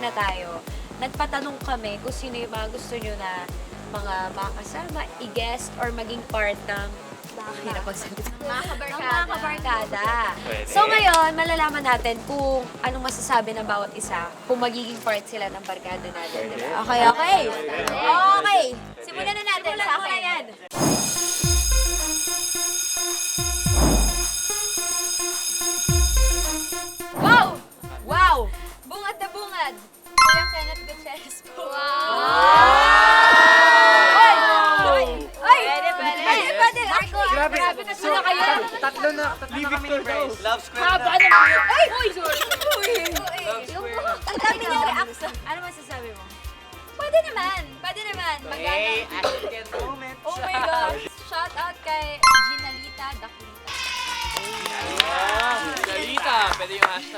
na tayo, nagpatanong kami kung sino yung mga gusto nyo na mga makasama, i-guest, or maging part ng hirap magsalita. Mga kabarkada. So ngayon, malalaman natin kung anong masasabi ng bawat isa kung magiging part sila ng barkada natin. Diba? Okay, okay. Okay. Simulan na natin sa akin. Yan. Wow! Wow! Bungad na bungad. Kuya Kenneth Gutierrez po. Wow! Ay! Pwede. Grabe. Tatlo na kayo. Tatlo na kami ni Bryce. Love Square Haba na. ng buhok. Ay! Uy! Sorry. Love Yung Square buhok. Ang dami niya reaction. Ano masasabi mo? Pwede naman. Hey, Maganda. African moment. Oh my gosh. Shout out kay Ginalita Daculita. Dalita. Pwede yung hashtag